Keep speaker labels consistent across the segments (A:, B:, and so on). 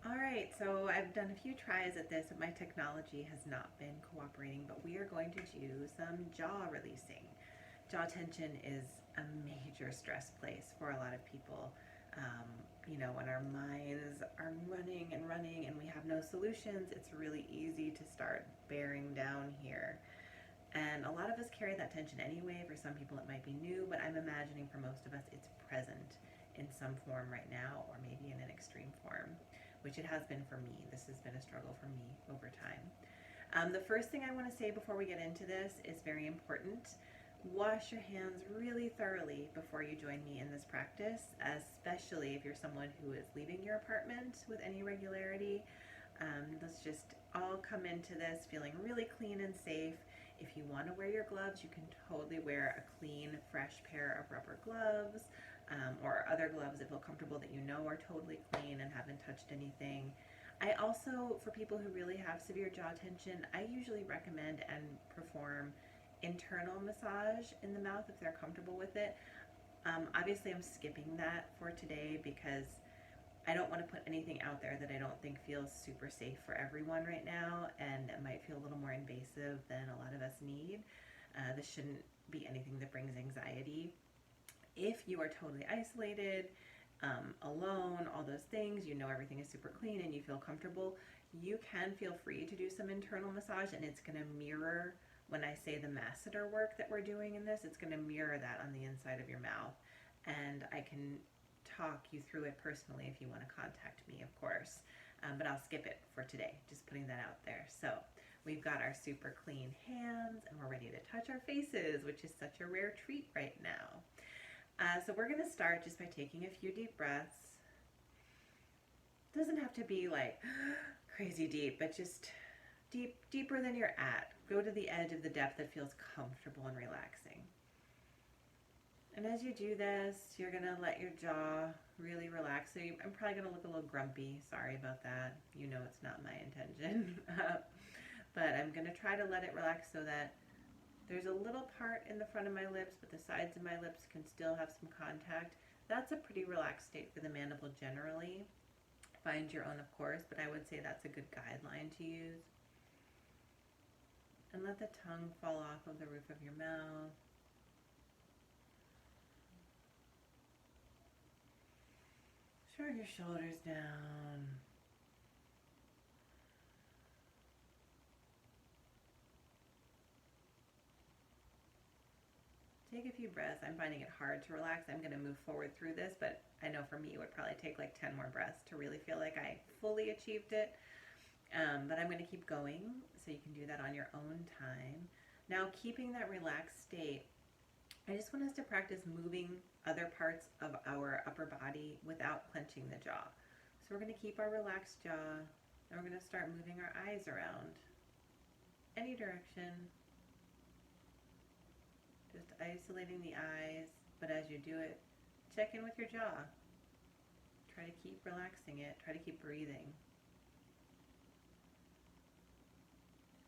A: All right, so I've done a few tries at this, and my technology has not been cooperating, but we are going to do some jaw releasing. Jaw tension is a major stress place for a lot of people. Um, when our minds are running and running and we have no solutions, it's really easy to start bearing down here. And a lot of us carry that tension anyway. For some people, it might be new, but I'm imagining for most of us, it's present in some form right now, or maybe in an extreme form, which it has been for me. This has been a struggle for me over time. The first thing I want to say before we get into this is very important. Wash your hands really thoroughly before you join me in this practice, especially if you're someone who is leaving your apartment with any regularity. Let's just all come into this feeling really clean and safe. If you want to wear your gloves, you can totally wear a clean, fresh pair of rubber gloves, or other gloves that feel comfortable, that you know are totally clean and haven't touched anything. I also, for people who really have severe jaw tension, I usually recommend and perform internal massage in the mouth if they're comfortable with it. Obviously, I'm skipping that for today because I don't want to put anything out there that I don't think feels super safe for everyone right now, and it might feel a little more invasive than a lot of us need. This shouldn't be anything that brings anxiety. If you are totally isolated, alone, all those things, you know everything is super clean and you feel comfortable, you can feel free to do some internal massage, and it's going to mirror, when I say the masseter work that we're doing in this, it's going to mirror that on the inside of your mouth. And I can talk you through it personally if you want to contact me, of course. But I'll skip it for today, just putting that out there. So we've got our super clean hands and we're ready to touch our faces, which is such a rare treat right now. So we're going to start just by taking a few deep breaths. Doesn't have to be like crazy deep, but just deeper than you're at. Go to the edge of the depth that feels comfortable and relaxing. And as you do this, you're going to let your jaw really relax. So I'm probably going to look a little grumpy. Sorry about that. You know it's not my intention. But I'm going to try to let it relax so that there's a little part in the front of my lips, but the sides of my lips can still have some contact. That's a pretty relaxed state for the mandible generally. Find your own, of course, but I would say that's a good guideline to use. And let the tongue fall off of the roof of your mouth. Shrug your shoulders down. Take a few breaths. I'm finding it hard to relax. I'm going to move forward through this, but I know for me it would probably take like 10 more breaths to really feel like I fully achieved it. But I'm going to keep going, so you can do that on your own time. Now, keeping that relaxed state, I just want us to practice moving other parts of our upper body without clenching the jaw. So we're going to keep our relaxed jaw, and we're going to start moving our eyes around any direction. Just isolating the eyes, but as you do it, check in with your jaw. Try to keep relaxing it. Try to keep breathing.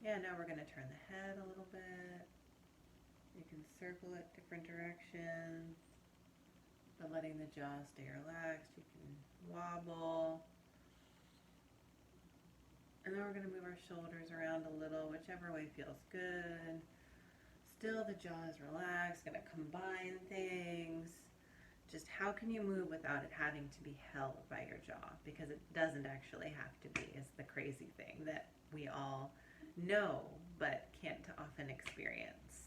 A: Yeah, now we're going to turn the head a little bit. You can circle it different directions, but letting the jaw stay relaxed. You can wobble. And then we're going to move our shoulders around a little, whichever way feels good. Still, the jaw is relaxed. Going to combine things. Just how can you move without it having to be held by your jaw? Because it doesn't actually have to be, is the crazy thing that we all know but can't often experience.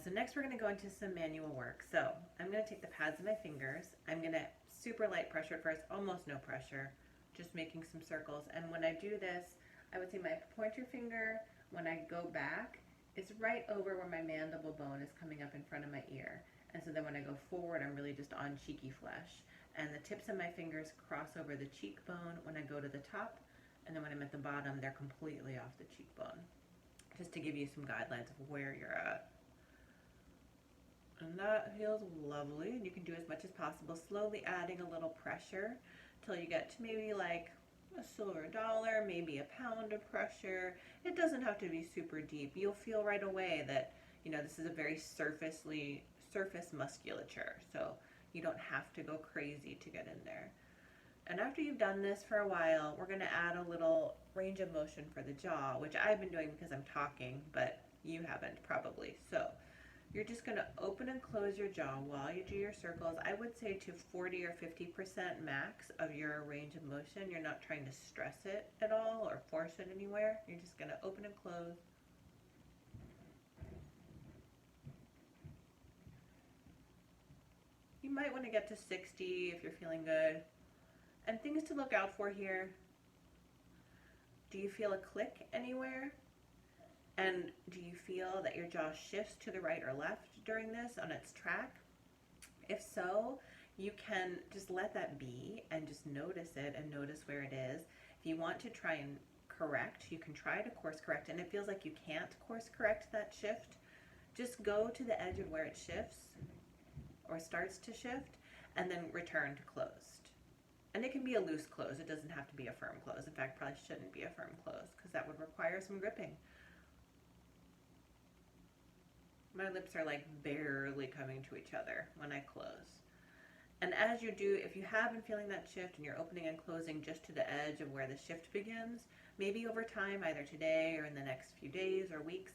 A: So next we're going to go into some manual work. So I'm going to take the pads of my fingers. I'm going to super light pressure at first, almost no pressure, just making some circles. And when I do this, I would say my pointer finger, when I go back, is right over where my mandible bone is coming up in front of my ear. And so then when I go forward, I'm really just on cheeky flesh. And the tips of my fingers cross over the cheekbone when I go to the top. And then when I'm at the bottom, they're completely off the cheekbone. Just to give you some guidelines of where you're at. And that feels lovely. And you can do as much as possible, slowly adding a little pressure till you get to maybe like a silver dollar, maybe a pound of pressure. It doesn't have to be super deep. You'll feel right away that, this is a very surface musculature. So you don't have to go crazy to get in there. And after you've done this for a while, we're going to add a little range of motion for the jaw, which I've been doing because I'm talking, but you haven't probably. So you're just going to open and close your jaw while you do your circles. I would say to 40 or 50% max of your range of motion. You're not trying to stress it at all or force it anywhere. You're just going to open and close. You might want to get to 60 if you're feeling good. And things to look out for here. Do you feel a click anywhere? And do you feel that your jaw shifts to the right or left during this on its track? If so, you can just let that be and just notice it and notice where it is. If you want to try and correct, you can try to course correct, and it feels like you can't course correct that shift, just go to the edge of where it shifts or starts to shift and then return to closed. And it can be a loose close. It doesn't have to be a firm close. In fact, probably shouldn't be a firm close because that would require some gripping. My lips are like barely coming to each other when I close. And as you do, if you have been feeling that shift and you're opening and closing just to the edge of where the shift begins, maybe over time, either today or in the next few days or weeks,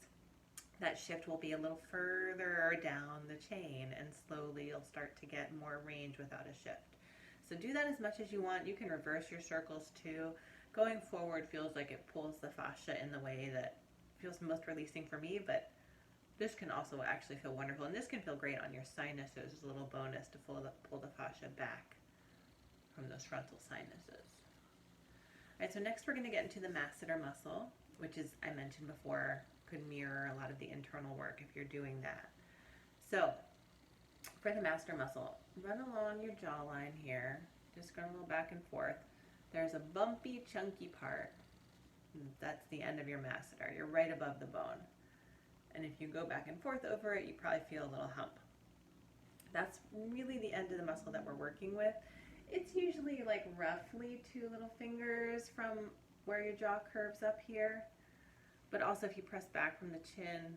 A: that shift will be a little further down the chain and slowly you'll start to get more range without a shift. So do that as much as you want. You can reverse your circles too. Going forward feels like it pulls the fascia in the way that feels most releasing for me, but this can also actually feel wonderful. And this can feel great on your sinuses as a little bonus to pull the fascia back from those frontal sinuses. All right, so next we're going to get into the masseter muscle, which is, I mentioned before, could mirror a lot of the internal work if you're doing that. So for the masseter muscle, run along your jawline here, just going a little back and forth. There's a bumpy, chunky part. That's the end of your masseter. You're right above the bone. And if you go back and forth over it, you probably feel a little hump. That's really the end of the muscle that we're working with. It's usually like roughly 2 little fingers from where your jaw curves up here. But also if you press back from the chin,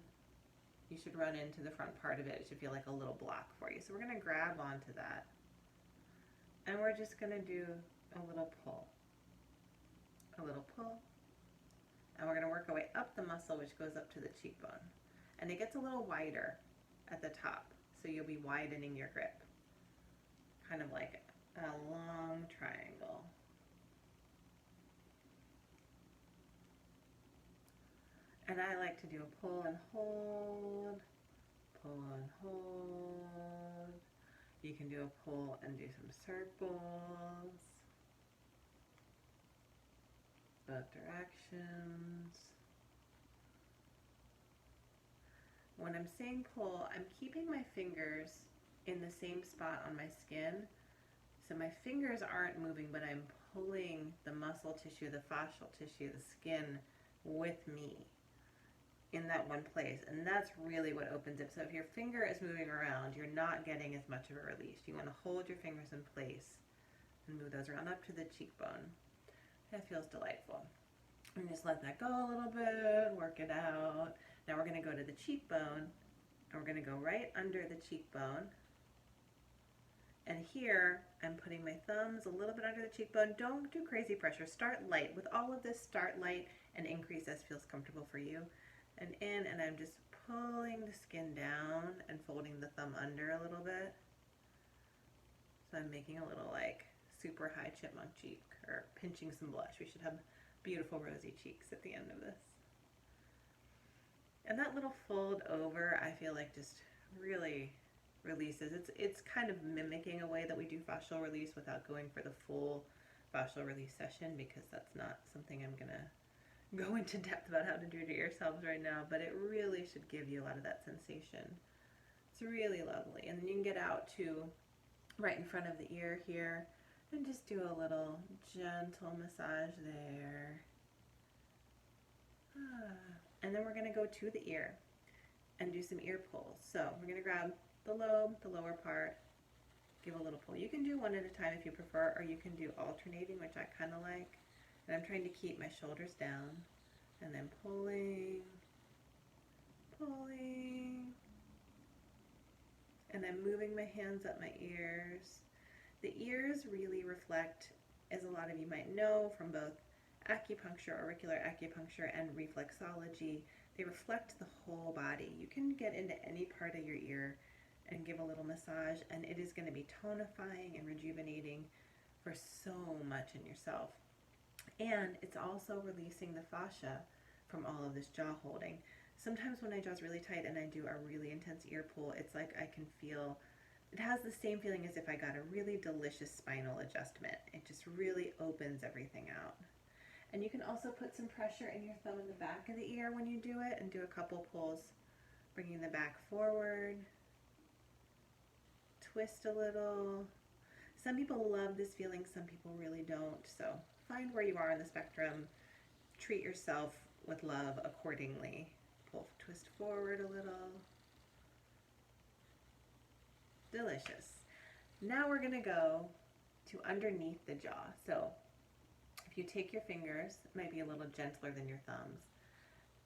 A: you should run into the front part of it. It should feel like a little block for you. So we're going to grab onto that. And we're just going to do a little pull. A little pull. And we're going to work our way up the muscle, which goes up to the cheekbone. And it gets a little wider at the top. So you'll be widening your grip. Kind of like a long triangle. And I like to do a pull and hold, pull and hold. You can do a pull and do some circles, both directions. When I'm saying pull, I'm keeping my fingers in the same spot on my skin. So my fingers aren't moving, but I'm pulling the muscle tissue, the fascial tissue, the skin with me in that one place. And that's really what opens it. So if your finger is moving around, you're not getting as much of a release. You want to hold your fingers in place and move those around up to the cheekbone. That feels delightful. And just let that go a little bit, work it out. Now we're going to go to the cheekbone, and we're going to go right under the cheekbone. And here, I'm putting my thumbs a little bit under the cheekbone. Don't do crazy pressure. Start light. With all of this, start light and increase as feels comfortable for you. And in, and I'm just pulling the skin down and folding the thumb under a little bit. So I'm making a little like super high chipmunk cheek, or pinching some blush. We should have beautiful rosy cheeks at the end of this. And that little fold over, I feel like just really releases. It's kind of mimicking a way that we do fascial release without going for the full fascial release session, because that's not something I'm gonna go into depth about how to do to yourselves right now, but it really should give you a lot of that sensation. It's really lovely. And then you can get out to right in front of the ear here and just do a little gentle massage there. And then we're going to go to the ear and do some ear pulls. So we're going to grab the lobe, the lower part, give a little pull. You can do one at a time if you prefer, or you can do alternating, which I kind of like. And I'm trying to keep my shoulders down and then pulling, pulling, and then moving my hands up my ears. The ears really reflect as a lot of you might know from both acupuncture, auricular acupuncture, and reflexology, they reflect the whole body. You can get into any part of your ear and give a little massage, and it is going to be tonifying and rejuvenating for so much in yourself. And it's also releasing the fascia from all of this jaw holding. Sometimes when my jaw's really tight and I do a really intense ear pull, it's like I can feel, it has the same feeling as if I got a really delicious spinal adjustment. It just really opens everything out. And you can also put some pressure in your thumb in the back of the ear when you do it, and do a couple pulls, bringing the back forward, twist a little. Some people love this feeling, some people really don't. So find where you are on the spectrum, treat yourself with love accordingly. Pull, twist forward a little. Delicious. Now we're gonna go to underneath the jaw. So if you take your fingers, it might be a little gentler than your thumbs,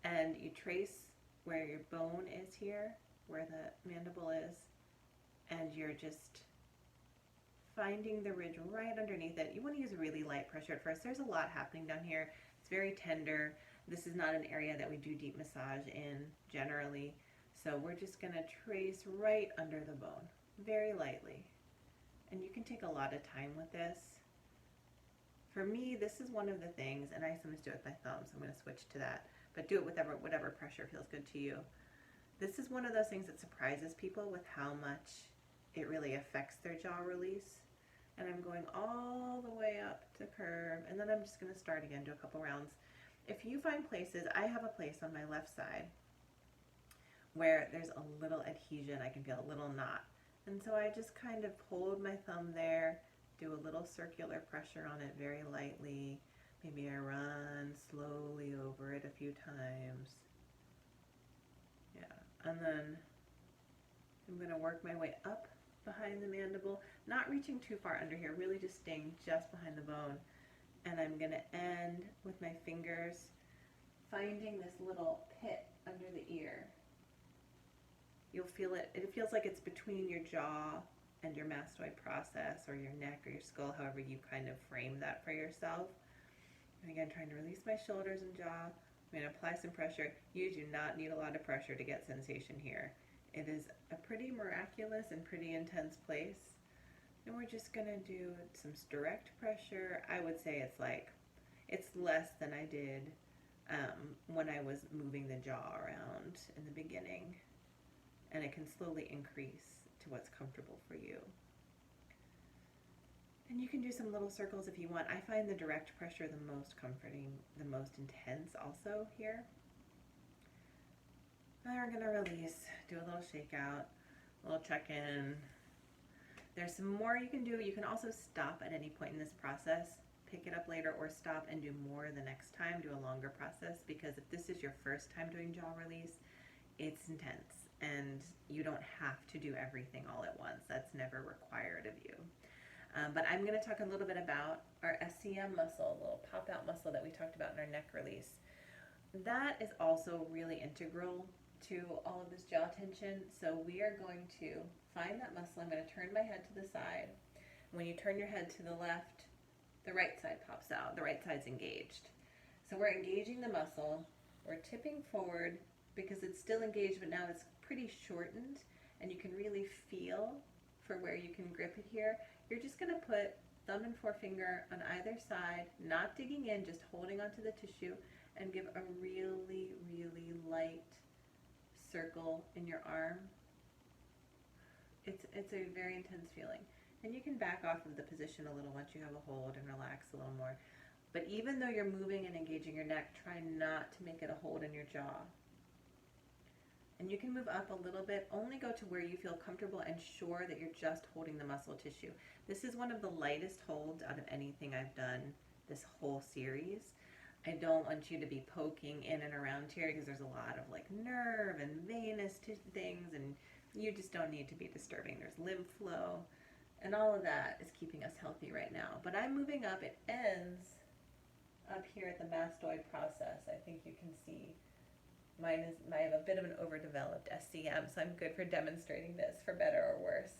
A: and you trace where your bone is here, where the mandible is, and you're just finding the ridge right underneath it. You want to use really light pressure at first. There's a lot happening down here. It's very tender. This is not an area that we do deep massage in generally. So we're just going to trace right under the bone, very lightly. And you can take a lot of time with this. For me, this is one of the things, and I sometimes do it with my thumb, so I'm going to switch to that. But do it with whatever pressure feels good to you. This is one of those things that surprises people with how much it really affects their jaw release. And I'm going all the way up to curve, and then I'm just going to start again, do a couple rounds. If you find places, I have a place on my left side where there's a little adhesion, I can feel a little knot. And so I just kind of hold my thumb there, do a little circular pressure on it very lightly. Maybe I run slowly over it a few times. Yeah, and then I'm going to work my way up behind the mandible, not reaching too far under here, really just staying just behind the bone. And I'm going to end with my fingers finding this little pit under the ear. You'll feel it, it feels like it's between your jaw and your mastoid process, or your neck or your skull, however you kind of frame that for yourself. And again, trying to release my shoulders and jaw. I'm going to apply some pressure. You do not need a lot of pressure to get sensation here. It is a pretty miraculous and pretty intense place. And we're just going to do some direct pressure. I would say it's less than I did when I was moving the jaw around in the beginning. And it can slowly increase to what's comfortable for you. And you can do some little circles if you want. I find the direct pressure the most comforting, the most intense also here. And we're going to release, do a little shakeout, a little check-in. There's some more you can do. You can also stop at any point in this process, pick it up later, or stop and do more the next time, do a longer process, because if this is your first time doing jaw release, it's intense, and you don't have to do everything all at once. That's never required of you. But I'm going to talk a little bit about our SCM muscle, a little pop-out muscle that we talked about in our neck release. That is also really integral to all of this jaw tension. So we are going to find that muscle. I'm going to turn my head to the side. When you turn your head to the left, the right side pops out. The right side's engaged. So we're engaging the muscle. We're tipping forward because it's still engaged, but now it's pretty shortened, and you can really feel for where you can grip it here. You're just going to put thumb and forefinger on either side, not digging in, just holding onto the tissue, and give a really, really light circle in your arm. It's a very intense feeling. And you can back off of the position a little once you have a hold and relax a little more. But even though you're moving and engaging your neck, try not to make it a hold in your jaw. And you can move up a little bit, only go to where you feel comfortable and sure that you're just holding the muscle tissue. This is one of the lightest holds out of anything I've done this whole series. I don't want you to be poking in and around here because there's a lot of like nerve and venous things, and you just don't need to be disturbing. There's lymph flow, and all of that is keeping us healthy right now. But I'm moving up. It ends up here at the mastoid process. I think you can see. I have a bit of an overdeveloped SCM, so I'm good for demonstrating this for better or worse.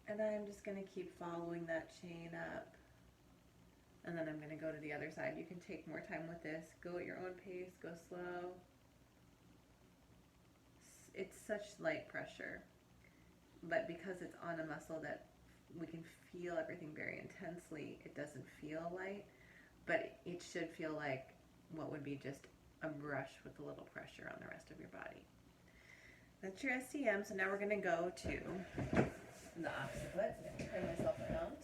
A: And I'm just going to keep following that chain up. And then I'm going to go to the other side. You can take more time with this. Go at your own pace. Go slow. It's such light pressure. But because it's on a muscle that we can feel everything very intensely, it doesn't feel light. But it should feel like what would be just a brush with a little pressure on the rest of your body. That's your SCM. So now we're going to go to the occiput. I'm going to turn myself around.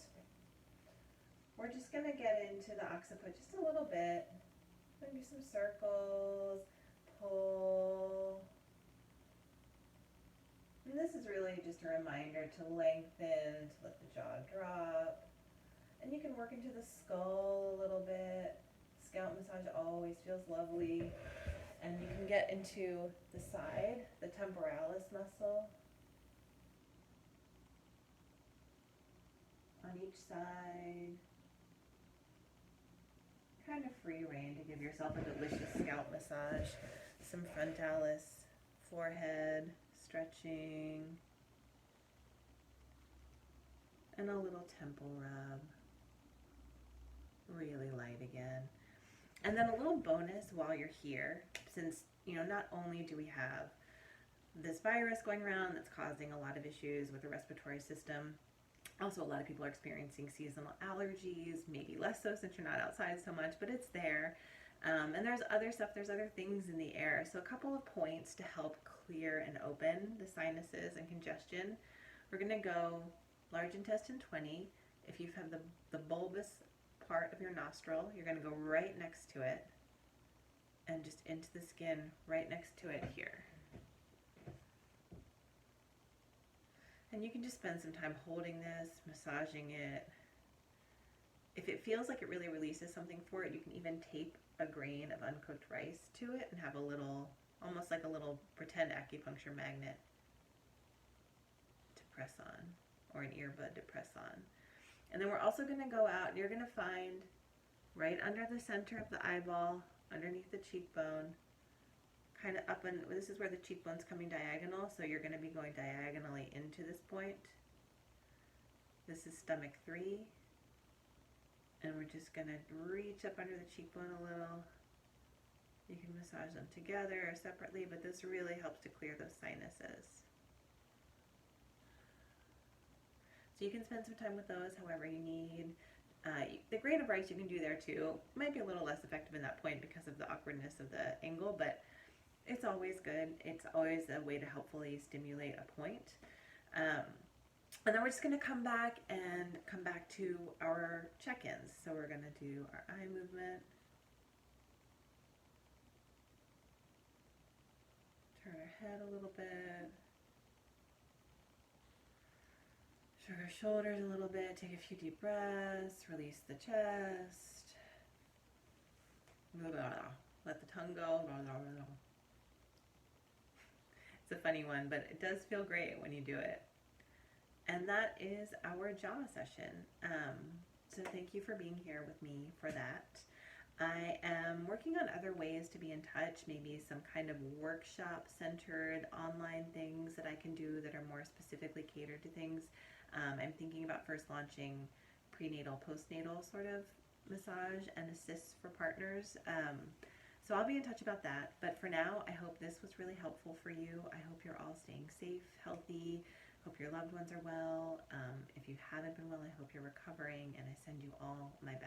A: We're just going to get into the occiput just a little bit. I'm going to do some circles, pull. And this is really just a reminder to lengthen, to let the jaw drop. And you can work into the skull a little bit. Scalp massage always feels lovely. And you can get into the side, the temporalis muscle. On each side. Kind of free rein to give yourself a delicious scalp massage. Some frontalis, forehead, stretching. And a little temple rub. Really light again. And then a little bonus while you're here, since, not only do we have this virus going around that's causing a lot of issues with the respiratory system, also a lot of people are experiencing seasonal allergies, maybe less so since you're not outside so much, but it's there. And there's other stuff, there's other things in the air. So a couple of points to help clear and open the sinuses and congestion. We're going to go large intestine 20. If you have the bulbous part of your nostril, you're going to go right next to it and just into the skin right next to it here. And you can just spend some time holding this, massaging it. If it feels like it really releases something for it, you can even tape a grain of uncooked rice to it and have a little, almost like a little pretend acupuncture magnet to press on, or an earbud to press on. And then we're also going to go out, and you're going to find right under the center of the eyeball, underneath the cheekbone, kind of up, and this is where the cheekbone's coming diagonal, so you're going to be going diagonally into this point. This is stomach 3. And we're just going to reach up under the cheekbone a little. You can massage them together or separately, but this really helps to clear those sinuses. So you can spend some time with those however you need. The grain of rice you can do there too. Might be a little less effective in that point because of the awkwardness of the angle, but it's always good. It's always a way to helpfully stimulate a point. And then we're just going to come back to our check-ins. So we're going to do our eye movement. Turn our head a little bit. Shrug our shoulders a little bit. Take a few deep breaths. Release the chest. Let the tongue go. It's a funny one, but it does feel great when you do it. And that is our jaw session. So thank you for being here with me for that. I am working on other ways to be in touch, maybe some kind of workshop-centered online things that I can do that are more specifically catered to things. I'm thinking about first launching prenatal, postnatal sort of massage and assists for partners. So I'll be in touch about that. But for now, I hope this was really helpful for you. I hope you're all staying safe, healthy. Hope your loved ones are well. If you haven't been well, I hope you're recovering, and I send you all my best.